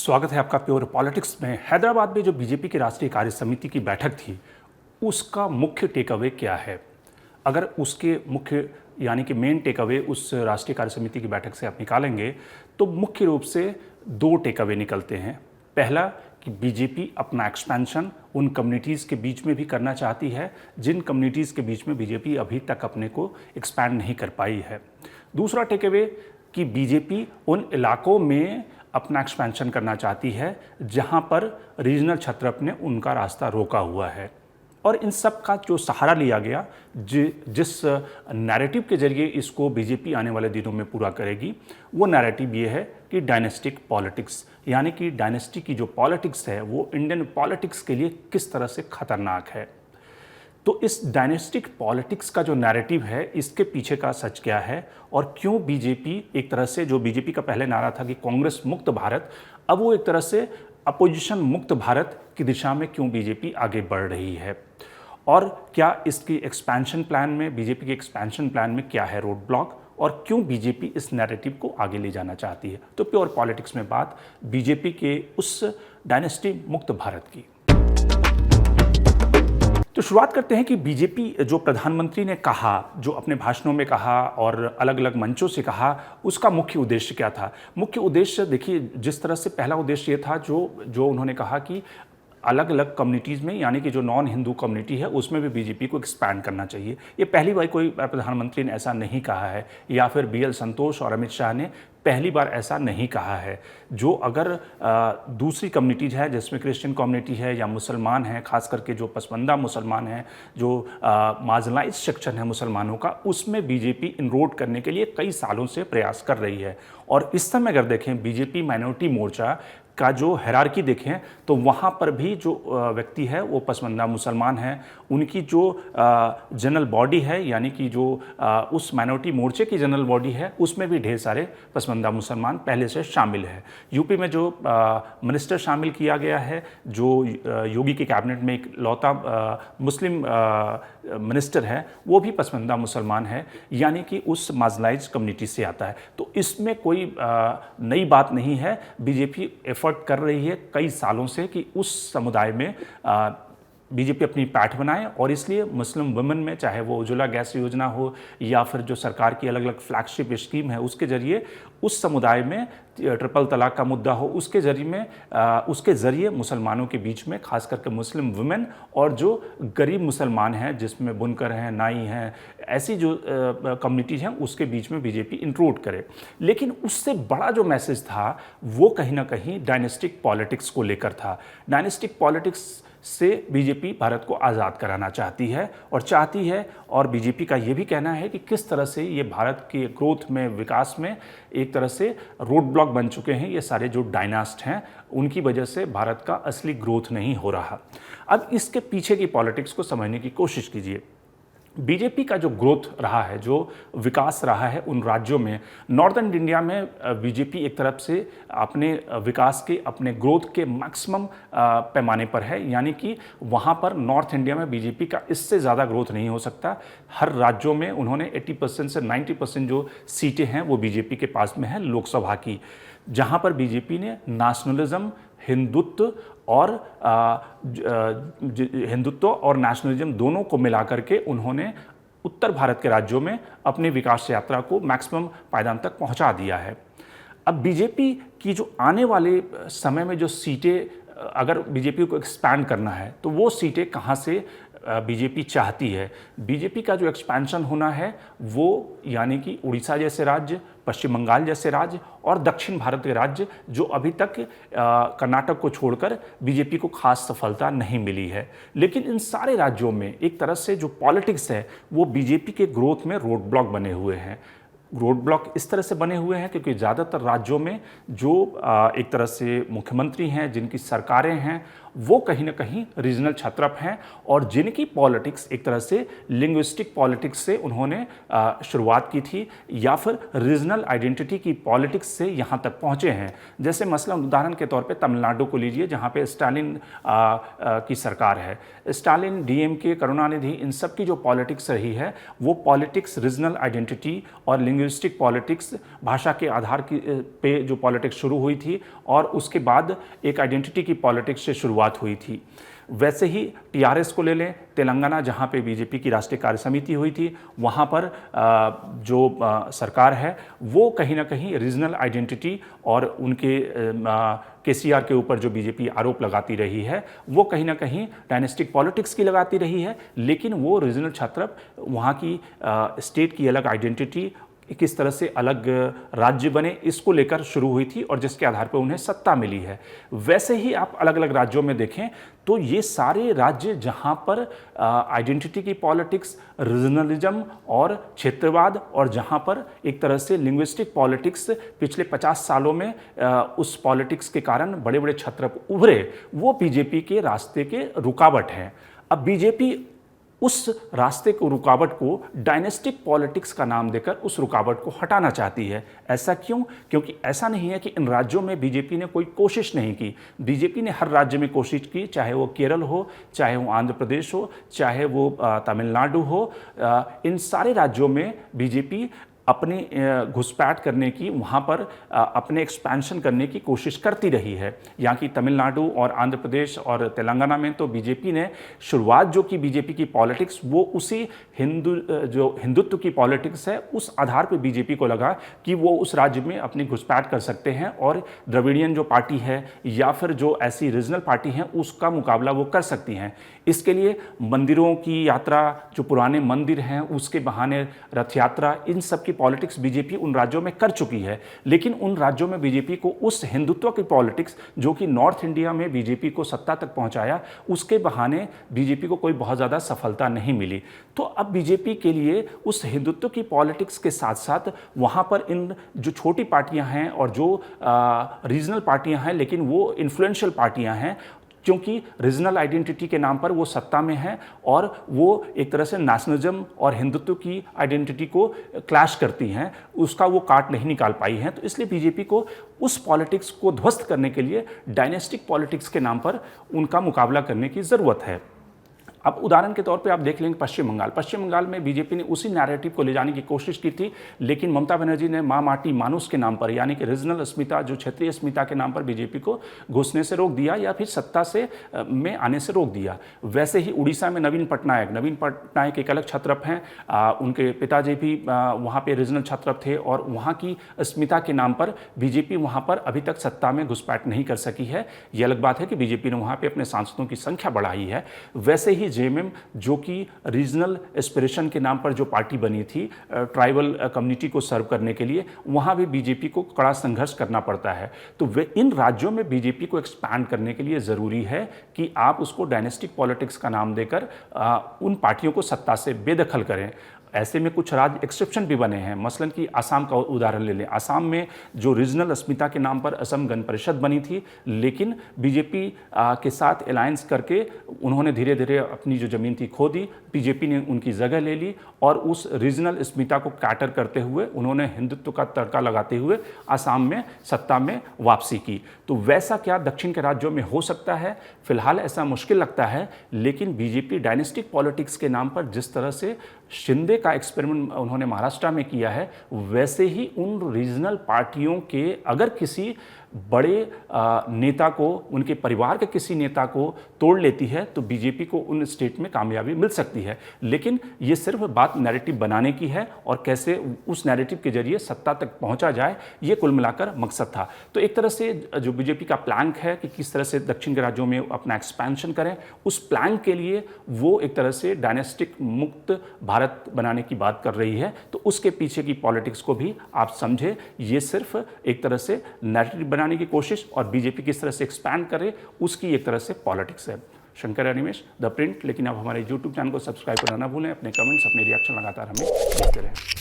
स्वागत है आपका प्योर पॉलिटिक्स में। हैदराबाद में जो बीजेपी की राष्ट्रीय कार्य समिति की बैठक थी, उसका मुख्य टेक अवे क्या है? अगर उसके मुख्य यानी कि मेन टेक अवे उस राष्ट्रीय कार्य समिति की बैठक से आप निकालेंगे तो मुख्य रूप से दो टेक अवे निकलते हैं। पहला कि बीजेपी अपना एक्सपेंशन उन कम्युनिटीज़ के बीच में भी करना चाहती है जिन कम्युनिटीज़ के बीच में बीजेपी अभी तक अपने को एक्सपैंड नहीं कर पाई है। दूसरा टेक अवे कि बीजेपी उन इलाकों में अपना एक्सपेंशन करना चाहती है जहां पर रीजनल छत्रप ने उनका रास्ता रोका हुआ है। और इन सब का जो सहारा लिया गया, जिस नैरेटिव के जरिए इसको बीजेपी आने वाले दिनों में पूरा करेगी, वो नैरेटिव ये है कि डायनेस्टिक पॉलिटिक्स, यानी कि डायनेस्टी की जो पॉलिटिक्स है वो इंडियन पॉलिटिक्स के लिए किस तरह से खतरनाक है। तो इस डायनेस्टिक पॉलिटिक्स का जो नैरेटिव है, इसके पीछे का सच क्या है और क्यों बीजेपी एक तरह से, जो बीजेपी का पहले नारा था कि कांग्रेस मुक्त भारत, अब वो एक तरह से अपोजिशन मुक्त भारत की दिशा में क्यों बीजेपी आगे बढ़ रही है, और क्या इसकी एक्सपेंशन प्लान में, बीजेपी के एक्सपेंशन प्लान में क्या है रोड ब्लॉक, और क्यों बीजेपी इस नैरेटिव को आगे ले जाना चाहती है। तो प्योर पॉलिटिक्स में बात बीजेपी के उस डायनेस्टी मुक्त भारत की। तो शुरुआत करते हैं कि बीजेपी, जो प्रधानमंत्री ने कहा, जो अपने भाषणों में कहा और अलग अलग मंचों से कहा, उसका मुख्य उद्देश्य क्या था। मुख्य उद्देश्य देखिए, जिस तरह से पहला उद्देश्य ये था जो उन्होंने कहा कि अलग अलग कम्युनिटीज़ में, यानी कि जो नॉन हिंदू कम्युनिटी है उसमें भी बीजेपी को एक्सपैंड करना चाहिए। ये पहली बार कोई प्रधानमंत्री ने ऐसा नहीं कहा है, या फिर BL संतोष और अमित शाह ने पहली बार ऐसा नहीं कहा है। जो अगर दूसरी कम्युनिटीज है जिसमें क्रिश्चियन कम्युनिटी है या मुसलमान हैं, खास करके जो पसमानदा मुसलमान हैं, जो मार्जिनलाइज सेक्शन है मुसलमानों का, उसमें बीजेपी इनरोड करने के लिए कई सालों से प्रयास कर रही है। और इस समय अगर देखें बीजेपी माइनॉरिटी मोर्चा का जो हायरार्की देखें तो वहाँ पर भी जो व्यक्ति है वो पसमानदा मुसलमान है। उनकी जो जनरल बॉडी है, यानी कि जो उस माइनॉरिटी मोर्चे की जनरल बॉडी है, उसमें भी ढेर सारे पसमानदा मुसलमान पहले से शामिल है। यूपी में जो मिनिस्टर शामिल किया गया है, जो योगी के कैबिनेट में एक लौता मुस्लिम मिनिस्टर है, वो भी पसमानदा मुसलमान है, यानी कि उस मार्जिनलाइज कम्युनिटी से आता है। तो इसमें कोई नई बात नहीं है। बीजेपी एफर्ट कर रही है कई सालों से कि उस समुदाय में बीजेपी अपनी पैठ बनाए, और इसलिए मुस्लिम वुमेन में, चाहे वो उज्ज्वला गैस योजना हो या फिर जो सरकार की अलग अलग फ्लैगशिप स्कीम है, उसके जरिए उस समुदाय में ट्रिपल तलाक का मुद्दा हो, उसके जरिए मुसलमानों के बीच में, खास करके मुस्लिम वुमेन और जो गरीब मुसलमान हैं जिसमें बुनकर हैं, नाई हैं, ऐसी जो कम्युनिटीज हैं, उसके बीच में बीजेपी इंक्लूड करे। लेकिन उससे बड़ा जो मैसेज था वो कहीं ना कहीं डायनेस्टिक पॉलिटिक्स को लेकर था। डायनेस्टिक पॉलिटिक्स से बीजेपी भारत को आज़ाद कराना चाहती है, और बीजेपी का ये भी कहना है कि किस तरह से ये भारत के ग्रोथ में, विकास में एक तरह से रोड ब्लॉक बन चुके हैं। ये सारे जो डायनास्ट हैं, उनकी वजह से भारत का असली ग्रोथ नहीं हो रहा। अब इसके पीछे की पॉलिटिक्स को समझने की कोशिश कीजिए। बीजेपी का जो ग्रोथ रहा है, जो विकास रहा है उन राज्यों में, नॉर्दर्न इंडिया में बीजेपी एक तरफ से अपने विकास के, अपने ग्रोथ के मैक्सिमम पैमाने पर है, यानी कि वहाँ पर नॉर्थ इंडिया में बीजेपी का इससे ज़्यादा ग्रोथ नहीं हो सकता। हर राज्यों में उन्होंने 80% से 90% जो सीटें हैं वो बीजेपी के पास में है लोकसभा की, जहाँ पर बीजेपी ने नेशनलिज्म, हिंदुत्व और नेशनलिज्म दोनों को मिलाकर के उन्होंने उत्तर भारत के राज्यों में अपनी विकास यात्रा को मैक्सिमम पायदान तक पहुंचा दिया है। अब बीजेपी की जो आने वाले समय में जो सीटें, अगर बीजेपी को एक्सपैंड करना है तो वो सीटें कहाँ से बीजेपी चाहती है। बीजेपी का जो एक्सपेंशन होना है वो, यानी कि उड़ीसा जैसे राज्य, पश्चिम बंगाल जैसे राज्य और दक्षिण भारत के राज्य, जो अभी तक कर्नाटक को छोड़कर बीजेपी को खास सफलता नहीं मिली है। लेकिन इन सारे राज्यों में एक तरह से जो पॉलिटिक्स है वो बीजेपी के ग्रोथ में रोड ब्लॉक बने हुए हैं। रोड ब्लॉक इस तरह से बने हुए हैं क्योंकि ज़्यादातर राज्यों में जो एक तरह से मुख्यमंत्री हैं, जिनकी सरकारें हैं, वो कहीं ना कहीं रीजनल क्षत्रप हैं और जिनकी पॉलिटिक्स एक तरह से लिंग्विस्टिक पॉलिटिक्स से उन्होंने शुरुआत की थी या फिर रीजनल आइडेंटिटी की पॉलिटिक्स से यहाँ तक पहुँचे हैं। जैसे मसलन उदाहरण के तौर पे तमिलनाडु को लीजिए, जहाँ पे स्टालिन की सरकार है। स्टालिन, डीएमके, करुणानिधि, इन सब की जो पॉलिटिक्स रही है वो पॉलिटिक्स रीजनल आइडेंटिटी और लिंग्विस्टिक पॉलिटिक्स, भाषा के आधार की पे जो पॉलिटिक्स शुरू हुई थी और उसके बाद एक आइडेंटिटी की पॉलिटिक्स से शुरुआत हुई थी। वैसे ही टीआरएस को ले लें, तेलंगाना जहाँ पे बीजेपी की राष्ट्रीय कार्य समिति हुई थी, वहाँ पर जो सरकार है वो कहीं ना कहीं रीजनल आइडेंटिटी और उनके केसीआर के ऊपर जो बीजेपी आरोप लगाती रही है वो कहीं ना कहीं डायनेस्टिक पॉलिटिक्स की लगाती रही है, लेकिन वो रीजनल क्षत्रप, वहाँ की स्टेट की अलग आइडेंटिटी, किस तरह से अलग राज्य बने, इसको लेकर शुरू हुई थी और जिसके आधार पर उन्हें सत्ता मिली है। वैसे ही आप अलग अलग राज्यों में देखें तो ये सारे राज्य जहां पर आइडेंटिटी की पॉलिटिक्स, रीजनलिज्म और क्षेत्रवाद और जहां पर एक तरह से लिंग्विस्टिक पॉलिटिक्स पिछले 50 सालों में उस पॉलिटिक्स के कारण बड़े बड़े क्षत्रप उभरे, वो बीजेपी के रास्ते के रुकावट हैं। अब बीजेपी उस रास्ते को, रुकावट को डायनेस्टिक पॉलिटिक्स का नाम देकर उस रुकावट को हटाना चाहती है। ऐसा क्यों? क्योंकि ऐसा नहीं है कि इन राज्यों में बीजेपी ने कोई कोशिश नहीं की। बीजेपी ने हर राज्य में कोशिश की, चाहे वो केरल हो, चाहे वो आंध्र प्रदेश हो, चाहे वो तमिलनाडु हो। इन सारे राज्यों में बीजेपी अपनी घुसपैठ करने की, वहाँ पर अपने एक्सपेंशन करने की कोशिश करती रही है। यहाँ की तमिलनाडु और आंध्र प्रदेश और तेलंगाना में तो बीजेपी ने शुरुआत जो की बीजेपी की पॉलिटिक्स, वो उसी हिंदुत्व की पॉलिटिक्स है, उस आधार पर बीजेपी को लगा कि वो उस राज्य में अपनी घुसपैठ कर सकते हैं और द्रविडियन जो पार्टी है या फिर जो ऐसी रीजनल पार्टी हैं उसका मुकाबला वो कर सकती हैं। इसके लिए मंदिरों की यात्रा, जो पुराने मंदिर हैं उसके बहाने रथ यात्रा, इन सब की पॉलिटिक्स बीजेपी उन राज्यों में कर चुकी है। लेकिन उन राज्यों में बीजेपी को उस हिंदुत्व की पॉलिटिक्स जो कि नॉर्थ इंडिया में बीजेपी को सत्ता तक पहुंचाया, उसके बहाने बीजेपी को कोई बहुत ज़्यादा सफलता नहीं मिली। तो अब बीजेपी के लिए उस हिंदुत्व की पॉलिटिक्स के साथ साथ वहाँ पर इन जो छोटी पार्टियाँ हैं और जो रीजनल पार्टियाँ हैं, लेकिन वो इन्फ्लुएंशियल पार्टियाँ हैं, क्योंकि रीजनल आइडेंटिटी के नाम पर वो सत्ता में है और वो एक तरह से नेशनलिज्म और हिंदुत्व की आइडेंटिटी को क्लैश करती हैं, उसका वो काट नहीं निकाल पाई हैं। तो इसलिए बीजेपी को उस पॉलिटिक्स को ध्वस्त करने के लिए डायनेस्टिक पॉलिटिक्स के नाम पर उनका मुकाबला करने की ज़रूरत है। अब उदाहरण के तौर पे आप देख लेंगे पश्चिम बंगाल में बीजेपी ने उसी नैरेटिव को ले जाने की कोशिश की थी, लेकिन ममता बनर्जी ने माँ माटी मानुस के नाम पर, यानी कि रीजनल अस्मिता, जो क्षेत्रीय अस्मिता के नाम पर बीजेपी को घुसने से रोक दिया या फिर सत्ता से में आने से रोक दिया। वैसे ही उड़ीसा में नवीन पटनायक एक अलग क्षत्रप हैं, उनके पिताजी भी वहाँ पर रीजनल क्षत्रप थे और वहाँ की अस्मिता के नाम पर बीजेपी वहाँ पर अभी तक सत्ता में घुसपैठ नहीं कर सकी है। ये अलग बात है कि बीजेपी ने वहाँ पर अपने सांसदों की संख्या बढ़ाई है। वैसे ही जेएमएम, जो कि रीजनल एस्पिरेशन के नाम पर जो पार्टी बनी थी ट्राइबल कम्युनिटी को सर्व करने के लिए, वहाँ भी बीजेपी को कड़ा संघर्ष करना पड़ता है। तो वे इन राज्यों में बीजेपी को एक्सपैंड करने के लिए ज़रूरी है कि आप उसको डायनेस्टिक पॉलिटिक्स का नाम देकर उन पार्टियों को सत्ता से बेदखल करें। ऐसे में कुछ राज्य एक्सेप्शन भी बने हैं, मसलन कि असम का उदाहरण ले लें। असम में जो रीजनल अस्मिता के नाम पर असम गण परिषद बनी थी, लेकिन बीजेपी के साथ अलायंस करके उन्होंने धीरे धीरे अपनी जो ज़मीन थी खो दी, बीजेपी ने उनकी जगह ले ली और उस रीजनल अस्मिता को कैटर करते हुए उन्होंने हिंदुत्व का तड़का लगाते हुए असम में सत्ता में वापसी की। तो वैसा क्या दक्षिण के राज्यों में हो सकता है? फिलहाल ऐसा मुश्किल लगता है, लेकिन बीजेपी डायनेस्टिक पॉलिटिक्स के नाम पर जिस तरह से शिंदे का एक्सपेरिमेंट उन्होंने महाराष्ट्र में किया है, वैसे ही उन रीजनल पार्टियों के अगर किसी बड़े नेता को, उनके परिवार के किसी नेता को तोड़ लेती है तो बीजेपी को उन स्टेट में कामयाबी मिल सकती है। लेकिन ये सिर्फ बात नैरेटिव बनाने की है और कैसे उस नैरेटिव के जरिए सत्ता तक पहुंचा जाए, ये कुल मिलाकर मकसद था। तो एक तरह से जो बीजेपी का प्लान है कि किस तरह से दक्षिण के राज्यों में अपना एक्सपेंशन करें, उस प्लान के लिए वो एक तरह से डायनेस्टिक मुक्त भारत बनाने की बात कर रही है। तो उसके पीछे की पॉलिटिक्स को भी आप समझे, ये सिर्फ एक तरह से नैरेटिव बनाने की कोशिश और बीजेपी किस तरह से एक्सपैंड करे, उसकी एक तरह से पॉलिटिक्स है। Shankar Animesh, the print. लेकिन आप हमारे यूट्यूब चैनल को सब्सक्राइब करना ना भूलें। अपने कमेंट्स, अपने रिएक्शन लगातार हमें देते रहें।